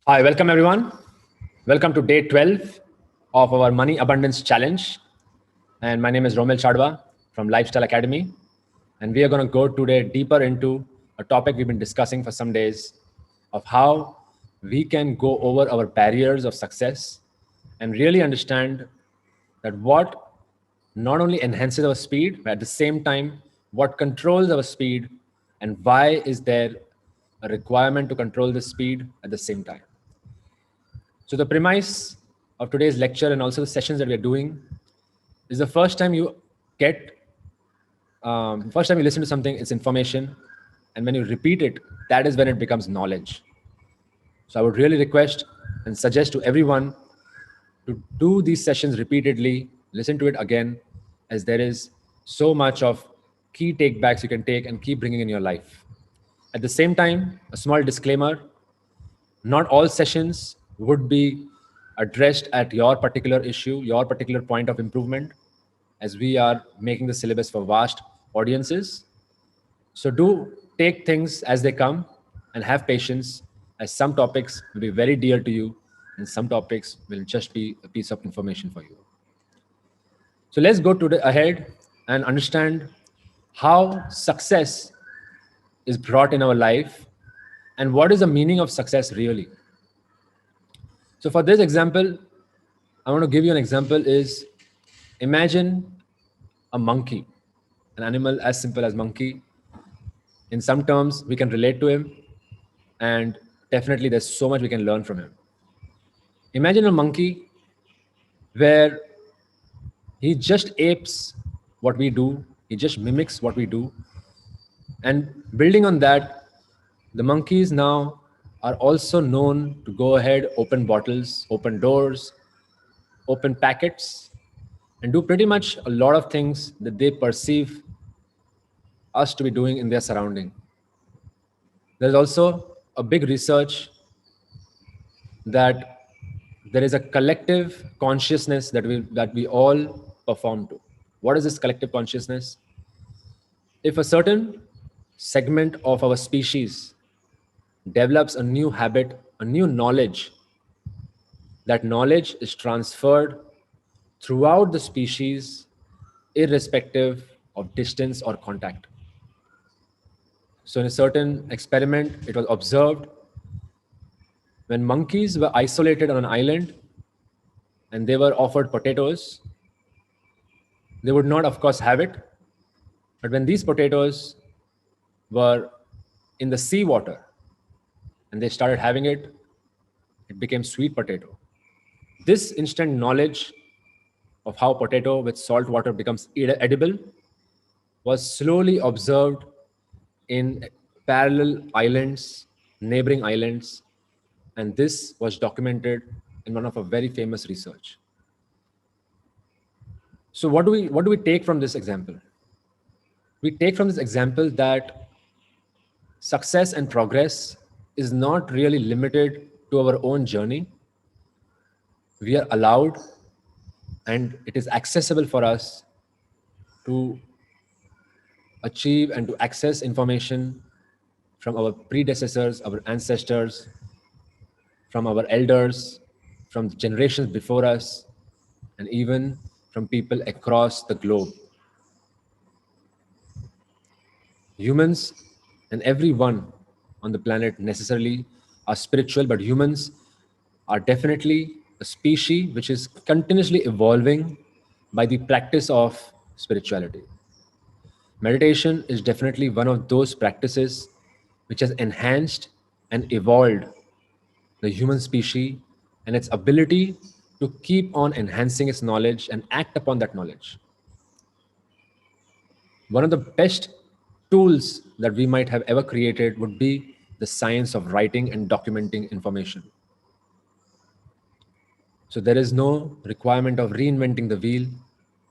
Hi, welcome everyone. Welcome to day 12 of our Money Abundance Challenge. And my name is Romel from Lifestyle Academy. And we are going to go today deeper into a topic we've been discussing for some days of how we can go over our barriers of success and really understand that what not only enhances our speed, but at the same time, what controls our speed and why is there a requirement to control the speed at the same time. So the premise of today's lecture and also the sessions that we are doing is the get, first time you listen to something, it's information, and when you repeat it, that is when it becomes knowledge. So I would really request and suggest to everyone to do these sessions repeatedly, listen to it again, as there is so much of key takebacks you can take and keep bringing in your life. At the same time, a small disclaimer: not all sessions would be addressed at your particular issue, your particular point of improvement, as we are making the syllabus for vast audiences. So do take things as they come and have patience, as some topics will be very dear to you and some topics will just be a piece of information for you. So let's go to the ahead and understand how success is brought in our life and what is the meaning of success really. So for this example, I want to give you an example is imagine a monkey, an animal as simple as monkey. In some terms, we can relate to him, and definitely there's so much we can learn from him. Imagine a monkey where he just apes what we do, he just mimics what we do. And building on that, the monkeys now are also known to go ahead, open bottles, open doors, open packets, and do pretty much a lot of things that they perceive us to be doing in their surrounding. There's also a big research that there is a collective consciousness that we all perform to. What is this collective consciousness? If a certain segment of our species develops a new habit, a new knowledge, that knowledge is transferred throughout the species, irrespective of distance or contact. So, in a certain experiment, it was observed when monkeys were isolated on an island and they were offered potatoes, they would not, of course, have it. But when these potatoes were in the seawater and they started having it, it became sweet potato. This instant knowledge of how potato with salt water becomes edible was slowly observed in parallel islands, neighboring islands, and this was documented in one of a very famous research. So what do we take from this example? We take from this example that success and progress is not really limited to our own journey. We are allowed and it is accessible for us to achieve and to access information from our predecessors, our ancestors, from our elders, from generations before us, and even from people across the globe. Humans and everyone on the planet necessarily are spiritual, but humans are definitely a species which is continuously evolving by the practice of spirituality. Meditation is definitely one of those practices which has enhanced and evolved the human species and its ability to keep on enhancing its knowledge and act upon that knowledge. One of the best tools that we might have ever created would be the science of writing and documenting information. So there is no requirement of reinventing the wheel,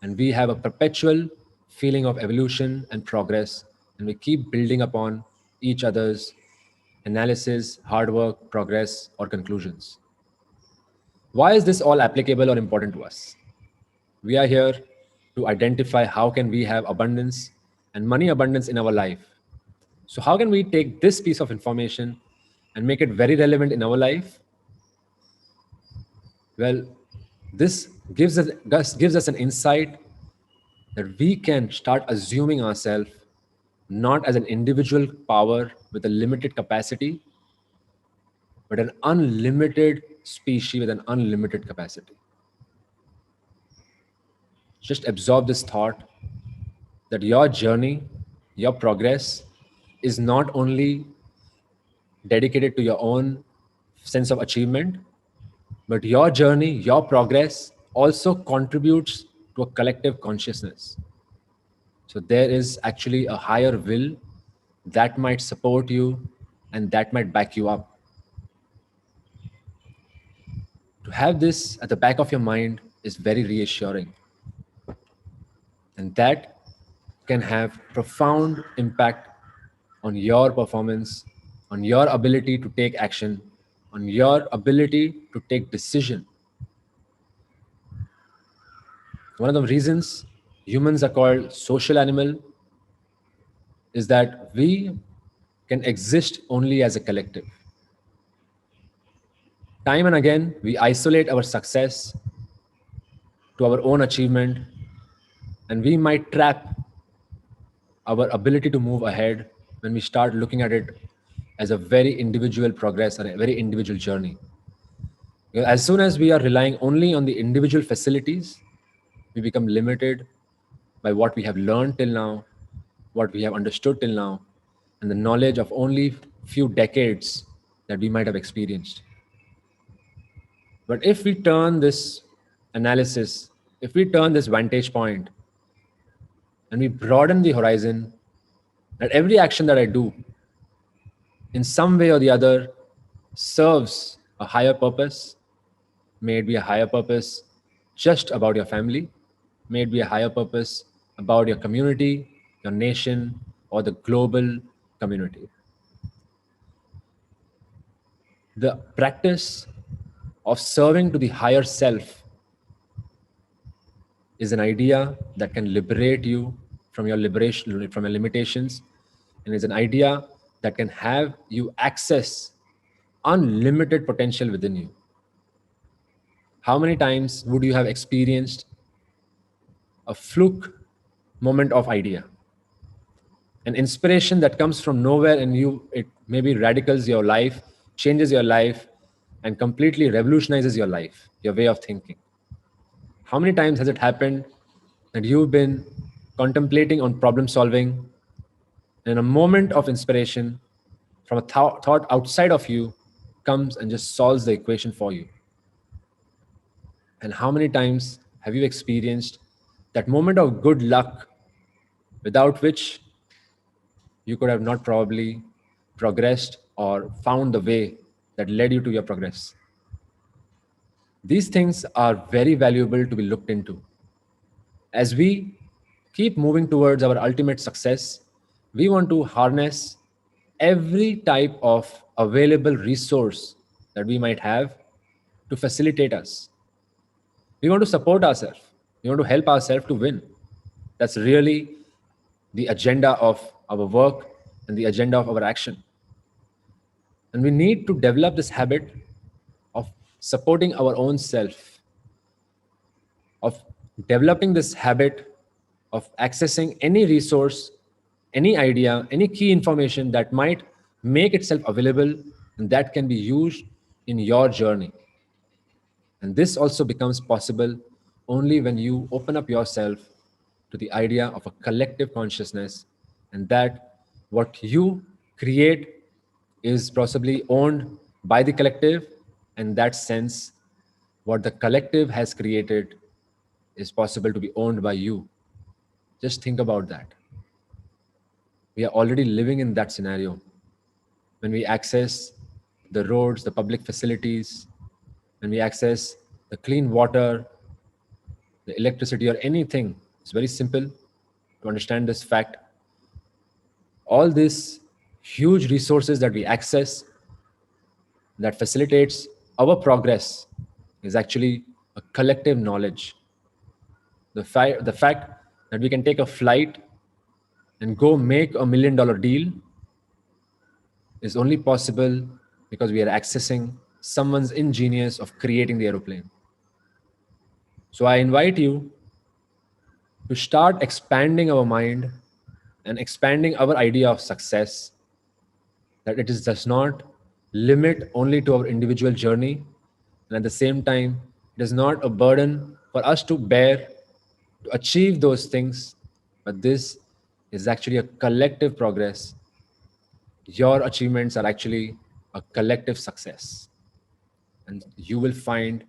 and we have a perpetual feeling of evolution and progress, and we keep building upon each other's analysis, hard work, progress, or conclusions. Why is this all applicable or important to us? We are here to identify how can we have abundance and money abundance in our life. So how can we take this piece of information and make it very relevant in our life Well, this gives us an insight that we can start assuming ourselves not as an individual power with a limited capacity, but an unlimited species with an unlimited capacity. Just absorb this thought that your journey, your progress is not only dedicated to your own sense of achievement, but your journey, your progress also contributes to a collective consciousness. So there is actually a higher will that might support you and that might back you up. To have this at the back of your mind is very reassuring, and that can have profound impact on your performance, on your ability to take action, on your ability to take decision. One of the reasons humans are called social animal is that we can exist only as a collective. Time and again, we isolate our success to our own achievement, and we might trap our ability to move ahead when we start looking at it as a very individual progress and a very individual journey. Because as soon as we are relying only on the individual facilities, we become limited by what we have learned till now, what we have understood till now, and the knowledge of only few decades that we might have experienced. But if we turn this analysis, if we turn this vantage point and we broaden the horizon, that every action that I do in some way or the other serves a higher purpose, may it be a higher purpose just about your family, may it be a higher purpose about your community, your nation, or the global community. The practice of serving to the higher self is an idea that can liberate you from your liberation, from your limitations, and is an idea that can have you access unlimited potential within you. How many times would you have experienced a fluke moment of idea, an inspiration that comes from nowhere, and you it maybe radicals your life, changes your life, and completely revolutionizes your life, your way of thinking? How many times has it happened that you've been contemplating on problem solving, and in a moment of inspiration from a thought outside of you comes and just solves the equation for you? And how many times have you experienced that moment of good luck without which you could have not probably progressed or found the way that led you to your progress? These things are very valuable to be looked into. As we keep moving towards our ultimate success, we want to harness every type of available resource that we might have to facilitate us. We want to support ourselves. We want to help ourselves to win. That's really the agenda of our work and the agenda of our action. And we need to develop this habit of supporting our own self, of developing this habit of accessing any resource, any idea, any key information that might make itself available and that can be used in your journey. And this also becomes possible only when you open up yourself to the idea of a collective consciousness, and that what you create is possibly owned by the collective. In that sense, what the collective has created is possible to be owned by you. Just think about that. We are already living in that scenario. When we access the roads, the public facilities, when we access the clean water, the electricity, or anything, it's very simple to understand this fact. All these huge resources that we access that facilitates our progress is actually a collective knowledge. The fact that we can take a flight and go make $1 million deal is only possible because we are accessing someone's ingenious of creating the aeroplane. So I invite you to start expanding our mind and expanding our idea of success, that it is does not limit only to our individual journey, and at the same time it is not a burden for us to bear to achieve those things, but this is actually a collective progress. Your achievements are actually a collective success, and you will find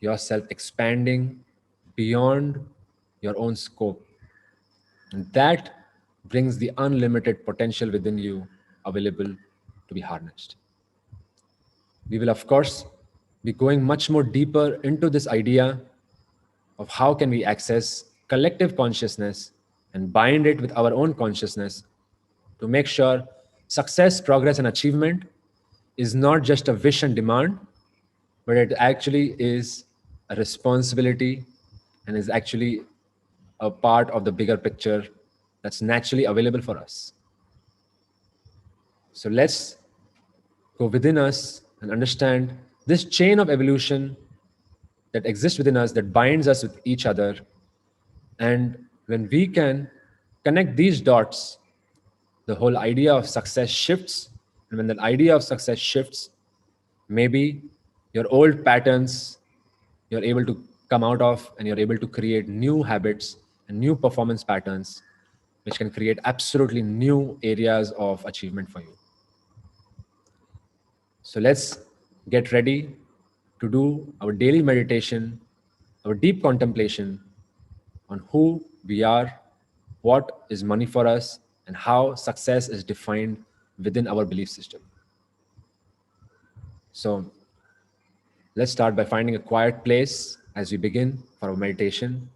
yourself expanding beyond your own scope, and that brings the unlimited potential within you available to be harnessed. We will, of course, be going much more deeper into this idea of how can we access collective consciousness and bind it with our own consciousness to make sure success, progress, and achievement is not just a wish and demand, but it actually is a responsibility and is actually a part of the bigger picture that's naturally available for us. So let's go within us and understand this chain of evolution that exists within us that binds us with each other. And when we can connect these dots, the whole idea of success shifts. And when that idea of success shifts, maybe your old patterns you're able to come out of, and you're able to create new habits and new performance patterns, which can create absolutely new areas of achievement for you. So let's get ready to do our daily meditation, our deep contemplation on who we are, what is money for us, and how success is defined within our belief system. So let's start by finding a quiet place as we begin for our meditation.